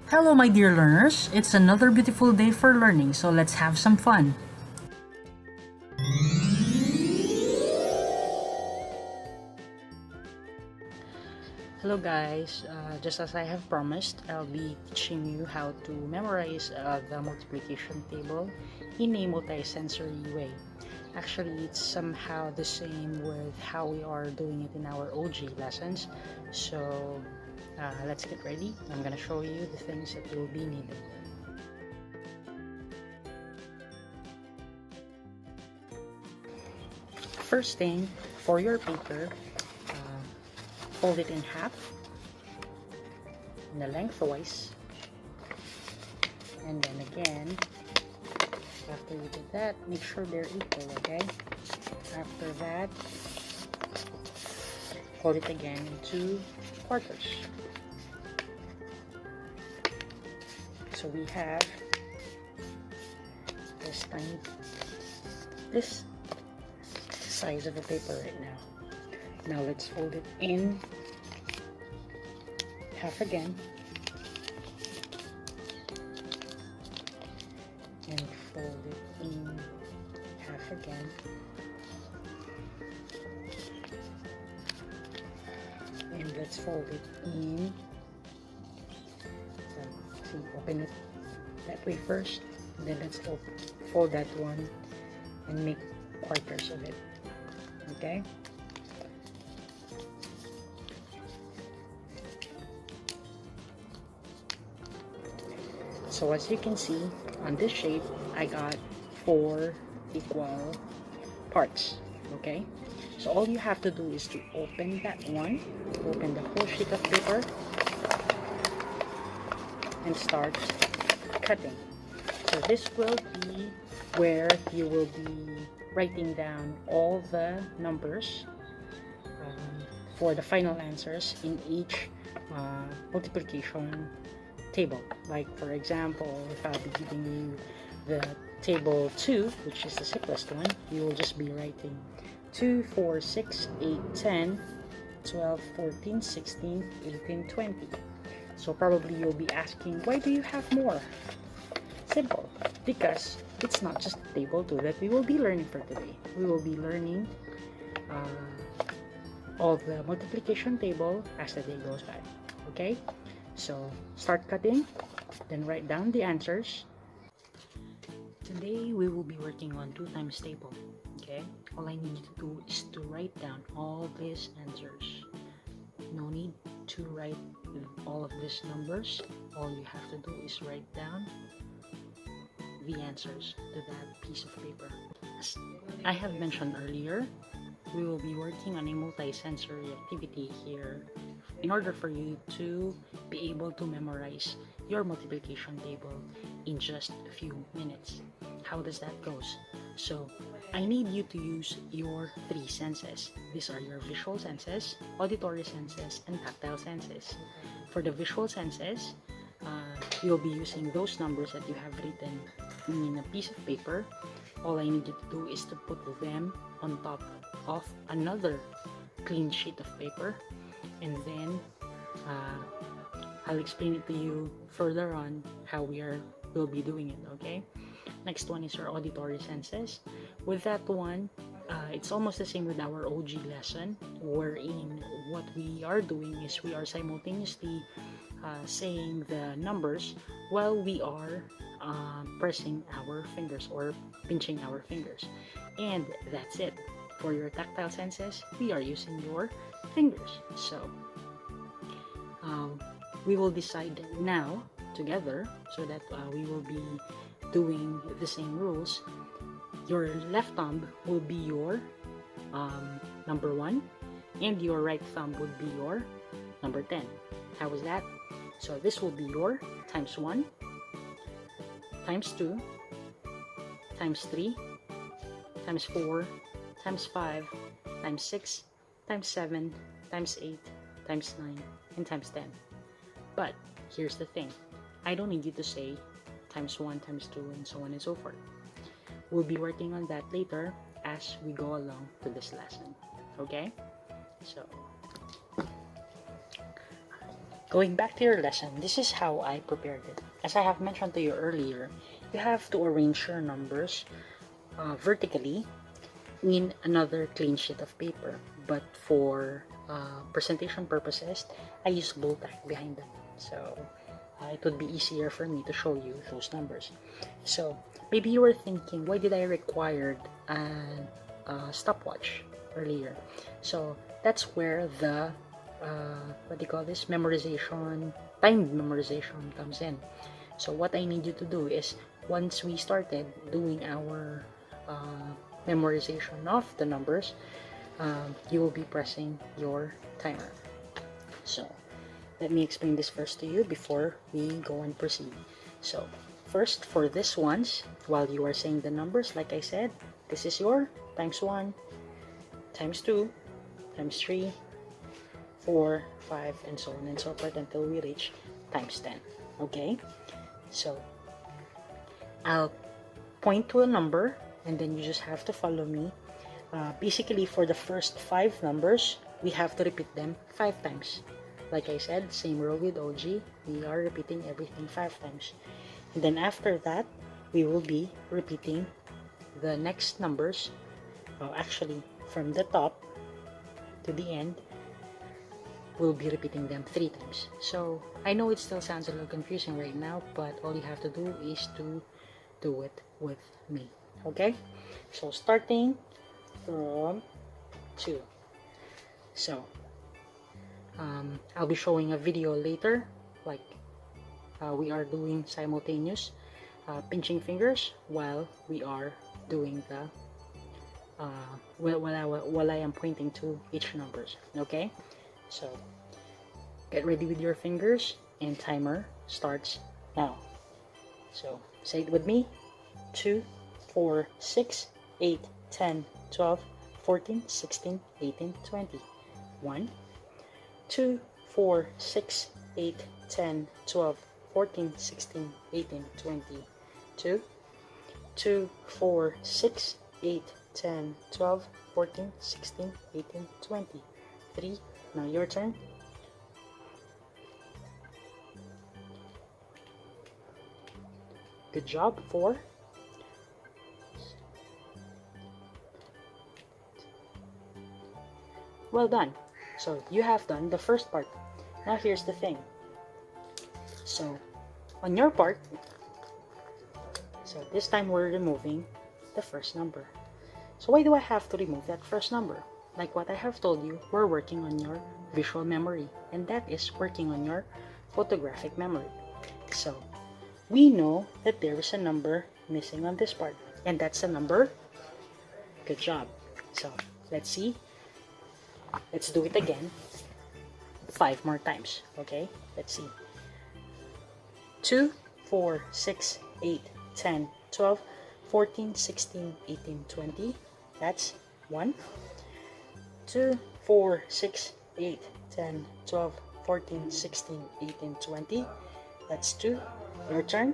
Hello, my dear learners. It's another beautiful day for learning, so let's have some fun. Hello guys, just as I have promised, I'll be teaching you how to memorize the multiplication table in a multi-sensory way. Actually, it's somehow the same with how we are doing it in our OG lessons. So let's get ready. I'm gonna show you the things that you'll be needing. First thing, for your paper, fold it in half, in the lengthwise, and then again, after you did that, make sure they're equal, okay? After that, fold it again into quarters. So we have this size of a paper right now. Now let's fold it in half again and fold it in half again and let's fold it in. So open it that way first, then let's fold that one and make quarters of it. Okay, so as you can see on this shape, I got 4 equal parts. Okay, so all you have to do is to open that one, open the whole sheet of paper and start cutting. So this will be where you will be writing down all the numbers for the final answers in each multiplication table. Like for example, if I'll be giving you the table 2, which is the simplest one, you will just be writing 2, 4, 6, 8, 10, 12, 14, 16, 18, 20. So probably you'll be asking, why do you have more? Simple, because it's not just table 2 that we will be learning for today. We will be learning all the multiplication table as the day goes by. Okay, so start cutting, then write down the answers. Today we will be working on 2 times table. Okay, all I need you to do is to write down all these answers. No need to write all of these numbers. All you have to do is write down the answers to that piece of paper. As I have mentioned earlier, we will be working on a multi-sensory activity here in order for you to be able to memorize your multiplication table in just a few minutes. How does that go? So I need you to use your 3 senses. These are your visual senses, auditory senses, and tactile senses. For the visual senses, you'll be using those numbers that you have written in a piece of paper. All I need you to do is to put them on top of another clean sheet of paper, and then I'll explain it to you further on how we'll be doing it. Okay, next one is your auditory senses. With that one, it's almost the same with our OG lesson, wherein what we are doing is we are simultaneously saying the numbers while we are pressing our fingers or pinching our fingers, and that's it. For your tactile senses, we are using your fingers. So we will decide now together so that we will be doing the same rules. Your left thumb will be your number 1, and your right thumb would be your number 10. How is that? So this will be your times 1, times 2, times 3, times 4, times 5, times 6, times 7, times 8, times 9, and times 10. But here's the thing, I don't need you to say times 1, times 2, and so on and so forth. We'll be working on that later as we go along to this lesson. Okay? So Going back to your lesson, this is how I prepared it. As I have mentioned to you earlier, you have to arrange your numbers vertically in another clean sheet of paper. But for presentation purposes, I use bow tie behind them. So it would be easier for me to show you those numbers. So maybe you were thinking, why did I require a stopwatch earlier? So that's where the what do you call this, memorization, timed memorization comes in. So what I need you to do is, once we started doing our memorization of the numbers, you will be pressing your timer. So let me explain this first to you before we go and proceed. So first, for this ones, while you are saying the numbers, like I said, this is your times 1, times 2, times 3, 4, 5, and so on and so forth until we reach times 10. Okay? So I'll point to a number and then you just have to follow me. Basically, for the first 5 numbers, we have to repeat them 5 times. Like I said, same rule with OG, we are repeating everything 5 times. And then after that, we will be repeating the next numbers. Well, actually, from the top to the end, we'll be repeating them 3 times. So I know it still sounds a little confusing right now, but all you have to do is to do it with me. Okay? So starting from 2. So I'll be showing a video later, like we are doing simultaneous pinching fingers while we are doing the while I am pointing to each numbers. Okay, so get ready with your fingers and timer starts now. So say it with me: 2, 4, 6, 8, 10, 12, 14, 16, 18, 20. 1, 2, 4, 6, 8, 10, 12, 14, 16, 18, 20. 2, 2, 4, 6, 8, 10, 12, 14, 16, 18, 20. 3. Now your turn. Good job. 4. Well done. So you have done the first part. Now here's the thing. So on your part, so this time we're removing the first number. So why do I have to remove that first number? Like what I have told you, we're working on your visual memory, and that is working on your photographic memory. So we know that there is a number missing on this part, and that's a number. Good job. So let's see. Let's do it again 5 more times. Okay, let's see. 2, 4, 6, 8, 10, 12, 14, 16, 18, 20. That's 1. 2, 4, 6, 8, 10, 12, 14, 16, 18, 20. That's 2. Your turn.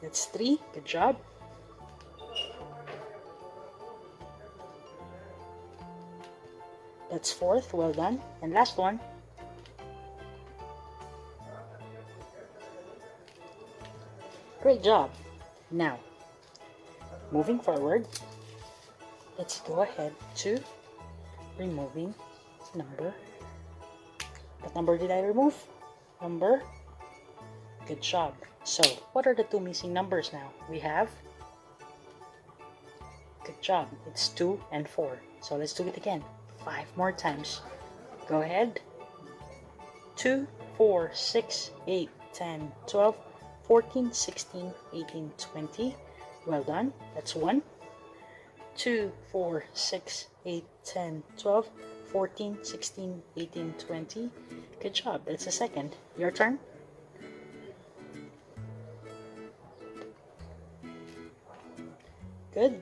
That's 3. Good job. That's 4th. Well done. And last one. Great job. Now, moving forward, let's go ahead to removing number. What number did I remove? Number. Good job. So, what are the 2 missing numbers now? We have. Good job. It's 2 and 4. So let's do it again 5 more times. Go ahead. 2, 4, 6, 8, 10, 12, 14, 16, 18, 20. Well done. That's 1. 2, 4, 6, 8, 10, 12, 14, 16, 18, 20. Good job. That's a second. Your turn. Good.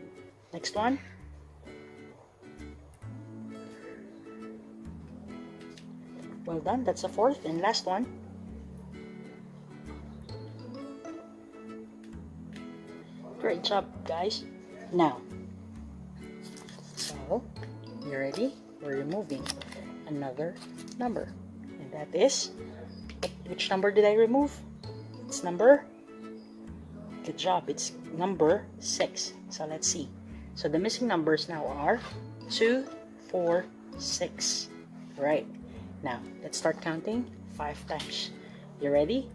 Next one. Well done. That's a 4th and last one. Great job, guys. Now, so Now, you ready? We're removing another number. And that is, which number did I remove? It's number, good job, it's number 6. So let's see. So the missing numbers now are 2, 4, 6. Right. Now, let's start counting 5 times. You ready?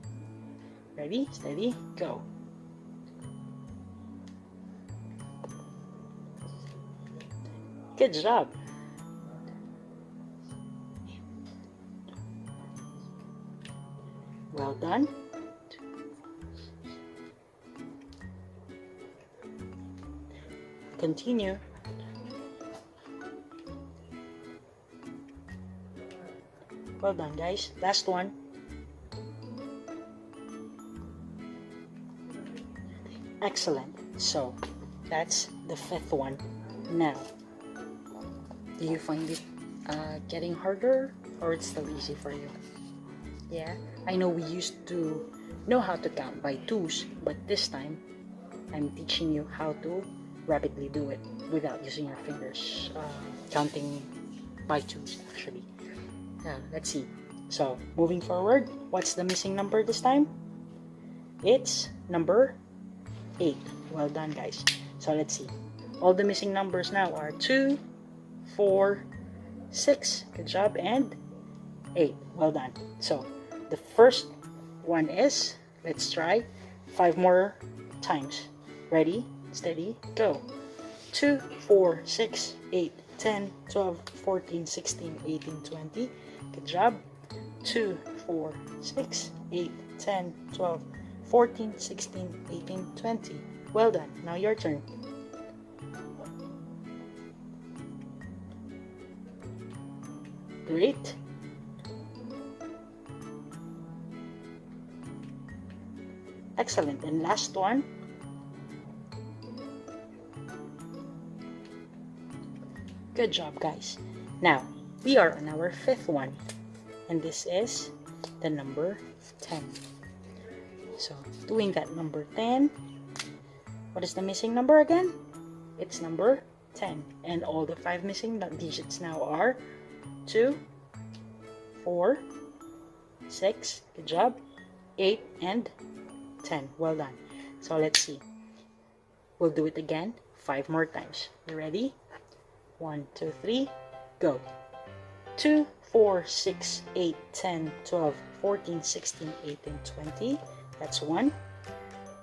Ready, steady, go. Good job. Well done. Continue. Well done, guys. Last one. Excellent. So, that's the 5th one. Now, do you find it getting harder, or it's still easy for you? Yeah, I know we used to know how to count by 2s, but this time, I'm teaching you how to rapidly do it without using your fingers, counting by 2s actually. Let's see. So, moving forward, what's the missing number this time? It's number 8. Well done, guys. So, let's see. All the missing numbers now are 2, 4, 6. Good job. And 8. Well done. So, the first one is, let's try 5 more times. Ready, steady, go. 2, 4, 6, 8, 10, 12, 14, 16, 18, 20. Good job. 2, 4, 6, 8, 10, 12, 14, 16, 18, 20. Well done. Now your turn. Great. Excellent. And last one. Good job, guys. Now, we are on our 5th one. And this is the number 10. So, doing that number 10. What is the missing number again? It's number 10. And all the 5 missing digits now are 2, 4, 6, good job, 8, and 10. Well done. So let's see. We'll do it again 5 more times. You ready? 1, 2, 3, go. 2, 4, 6, 8, 10, 12, 14, 16, 18, 20. That's 1.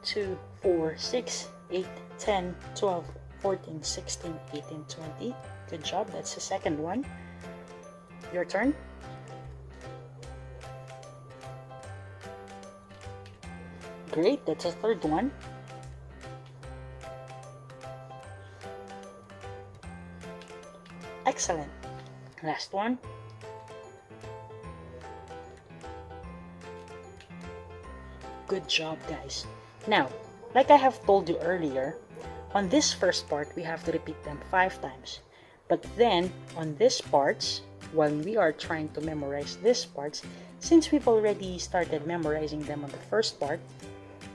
2, 4, 6, 8, 10, 12, 14, 16, 18, 20. Good job. That's the second one. Your turn. Great. That's the third one. Excellent. Last one. Good job, guys. Now, like I have told you earlier, on this first part, we have to repeat them 5 times. But then, on these parts, when we are trying to memorize these parts, since we've already started memorizing them on the first part,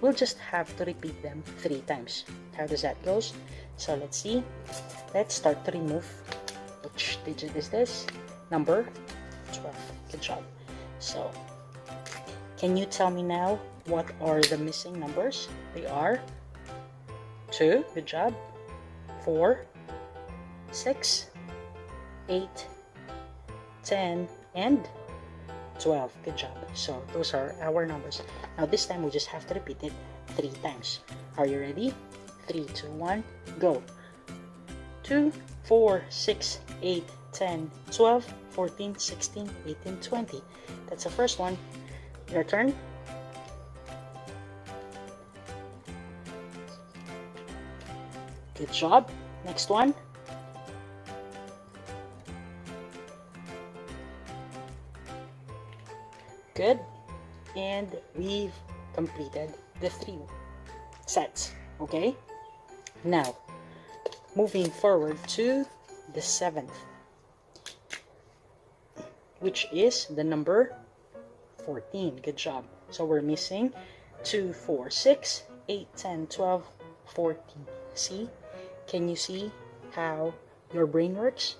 we'll just have to repeat them 3 times. How does that go? So let's see. Let's start to remove. Which digit is this? Number 12. Good job. So, can you tell me now what are the missing numbers? They are 2. Good job. 4, 6, 8, 10, and 12. Good job. So those are our numbers. Now this time we just have to repeat it 3 times. Are you ready? 3, 2, 1, go. 2, 4, 6, 8, 10, 12, 14, 16, 18, 20. That's the first one. Your turn. Good job. Next one. Good. And we've completed the 3 sets. Okay? Now, moving forward to the 7th, which is the number 14. Good job. So we're missing 2, 4, 6, 8, 10, 12, 14. See? Can you see how your brain works,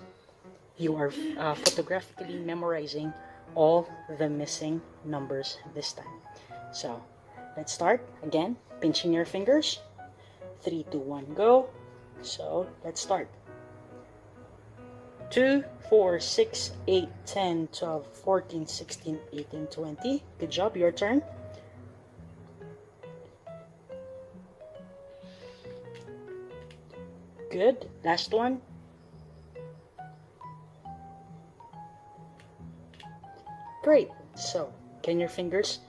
you are photographically memorizing all the missing numbers this time. So let's start again, pinching your fingers. 3, 2, 1, go. So let's start. 2, 4, 6, 8, 10, 12, 14, 16, 18, 20. Good job, your turn. Good, last one. Great, so can your fingers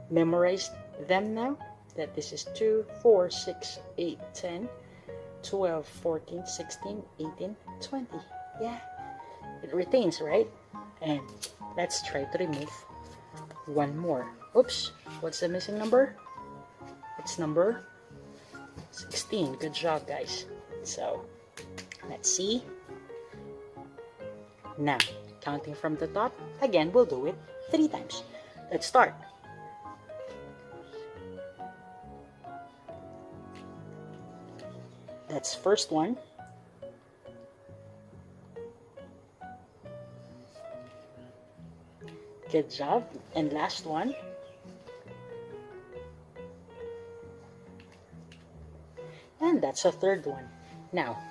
memorize them now? That this is 2, 4, 6, 8, 10, 12, 14, 16, 18, 20. Yeah, it retains, right? And let's try to remove one more. Oops, what's the missing number? It's number 16. Good job, guys. So let's see. Now, counting from the top, again, we'll do it 3 times. Let's start. That's first one. Good job. And last one. And that's a third one. Now,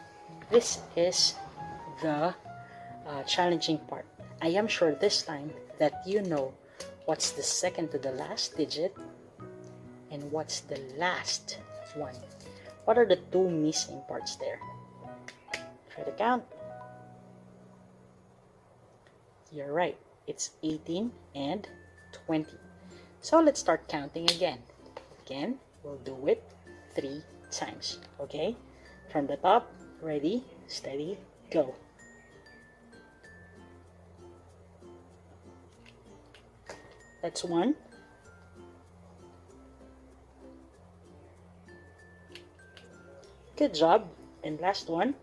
this is the challenging part. I am sure this time that you know what's the second to the last digit and what's the last one. What are the 2 missing parts there? Try to count. You're right. It's 18 and 20. So let's start counting again. Again, we'll do it 3 times. Okay? From the top, ready, steady, go. That's 1. Good job. And last one.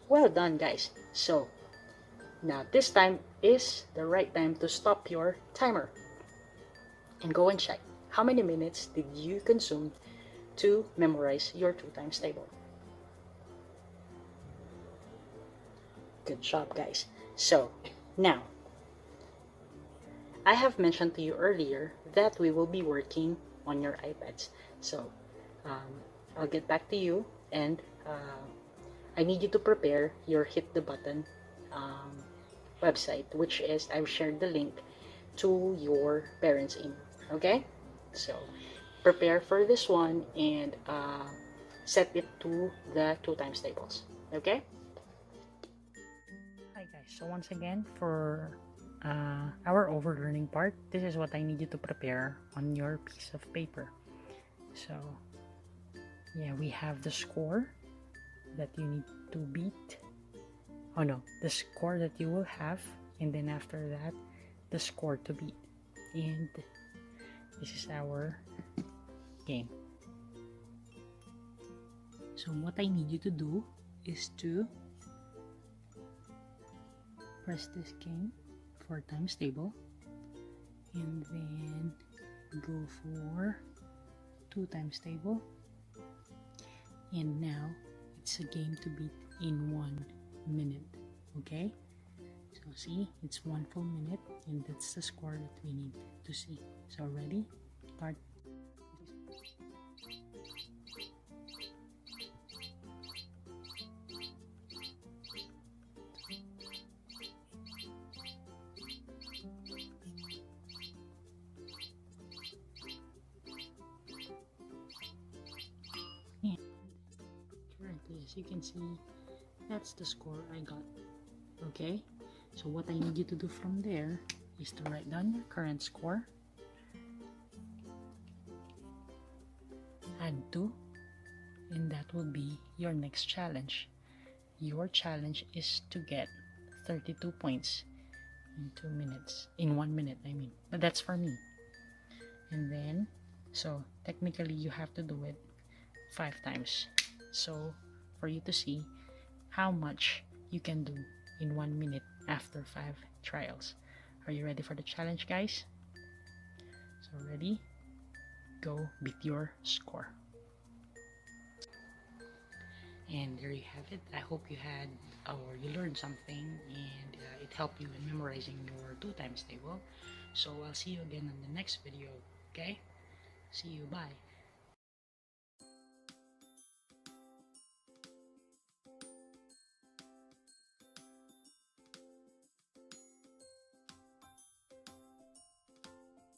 Well done, guys. So now this time is the right time to stop your timer and go and check how many minutes did you consume to memorize your 2 times table. Good job, guys. So now I have mentioned to you earlier that we will be working on your iPads. So I'll get back to you, and I need you to prepare your Hit the Button website, which is, I've shared the link to your parents' email. Okay? So prepare for this one and set it to the 2 times tables. Okay? Hi guys, so once again for our overlearning part, this is what I need you to prepare on your piece of paper. So yeah, we have the score that you need to beat. Oh no, the score that you will have, and then after that, the score to beat. And this is our game. So what I need you to do is to press this game 4 times table, and then go for 2 times table, and now it's a game to beat in 1 minute. Okay, so see, it's 1 full minute, and that's the score that we need to see. So ready, start. And currently, as you can see, that's the score I got. Okay, so what I need you to do from there is to write down your current score, add 2, and that will be your next challenge. Your challenge is to get 32 points in 2 minutes, in 1 minute I mean, but that's for me. And then, so technically you have to do it 5 times. So for you to see how much you can do in 1 minute after 5 trials. Are you ready for the challenge, guys? So ready? Go beat your score. And there you have it. I hope you had or you learned something, and it helped you in memorizing your 2 times table. So I'll see you again in the next video. Okay, see you, bye.